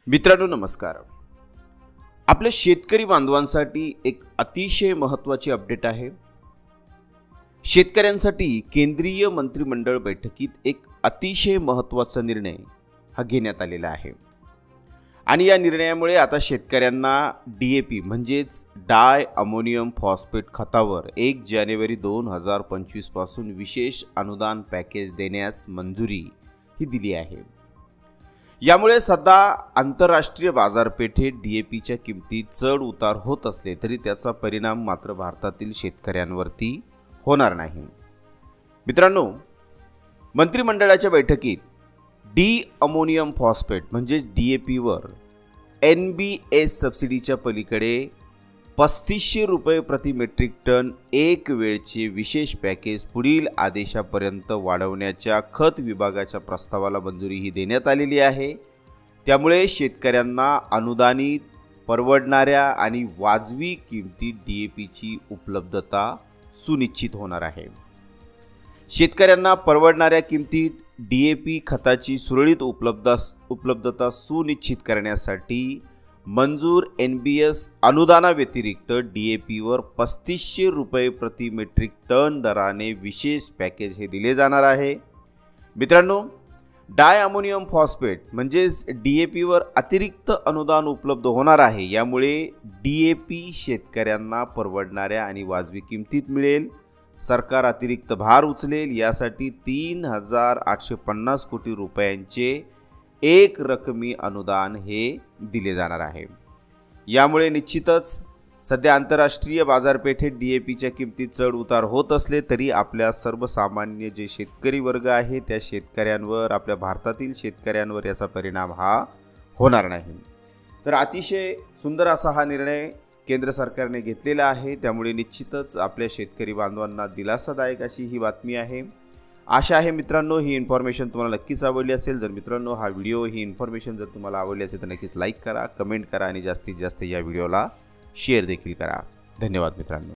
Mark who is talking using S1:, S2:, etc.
S1: मित्रांनो नमस्कार. आपल्या शेतकरी बांधवांसाठी एक अतिशय महत्त्वाची अपडेट आहे. शेतकऱ्यांसाठी केंद्रीय मंत्रिमंडळ बैठकीत एक अतिशय महत्त्वाचा निर्णय हा घेण्यात आलेला आहे आणि या निर्णयामुळे आता शेतकऱ्यांना DAP म्हणजेच डाय अमोनियम फॉस्फेट खतावर 1 जानेवारी 2025 पासून विशेष अनुदान पॅकेज देण्यास मंजुरी ही दिली आहे. यामुळे सध्या आंतरराष्ट्रीय बाजारपेठेत DAPच्या किमतीत चढ उतार होत असले तरी त्याचा परिणाम मात्र भारतातील शेतकऱ्यांवरती होणार नाही. मित्रांनो, मंत्रिमंडळाच्या बैठकीत अमोनियम फॉस्फेट म्हणजे DAP वर NBS सबसिडीच्या पलीकडे 3500 रुपये प्रति मेट्रिक टन एक वेळचे विशेष पॅकेज पुढील आदेशापर्यंत वाढवण्याच्या खत विभागाच्या प्रस्तावाला मंजुरीही देण्यात आलेली आहे. त्यामुळे शेतकऱ्यांना अनुदानित, परवडणाऱ्या आणि वाजवी किमतीत DAPची उपलब्धता सुनिश्चित होणार आहे. शेतकऱ्यांना परवडणाऱ्या किमतीत DAP खताची सुरळीत उपलब्धता सुनिश्चित करण्यासाठी मंजूर NBS अनुदानाव्यतिरिक्त DAP वर 3500 रुपये प्रति मेट्रिक टन दराने विशेष पॅकेज हे दिले जाणार आहे. मित्रांनो, डाय अमोनियम फॉस्फेट म्हणजेच DAP वर अतिरिक्त अनुदान उपलब्ध होणार आहे. यामुळे DAP शेतकऱ्यांना परवडणाऱ्या आणि वाजवी किमतीत मिळेल. सरकार अतिरिक्त भार उचलेल. यासाठी 3850 कोटी रुपयांचे एक रकमी अनुदान हे दिले जाणार आहे. यामुळे निश्चितच सध्या आंतरराष्ट्रीय बाजारपेठेत DAPच्या किमतीत चढ उतार होत असले तरी आपल्या सर्वसामान्य जे शेतकरी वर्ग आहे त्या शेतकऱ्यांवर, आपल्या भारतातील शेतकऱ्यांवर याचा परिणाम हा होणार नाही. तर अतिशय सुंदर असा हा निर्णय केंद्र सरकारने घेतलेला आहे. त्यामुळे निश्चितच आपल्या शेतकरी बांधवांना दिलासादायक अशी ही बातमी आहे. आशा आहे मित्रांनो ही इन्फॉर्मेशन तुम्हाला नक्कीच आवडली असेल. जर मित्रांनो हा व्हिडिओ, ही इन्फॉर्मेशन जर तुम्हाला आवडली असेल तर नक्कीच लाईक करा, कमेंट करा आणि जास्तीत जास्त या व्हिडिओला शेअर देखील करा. धन्यवाद मित्रांनो.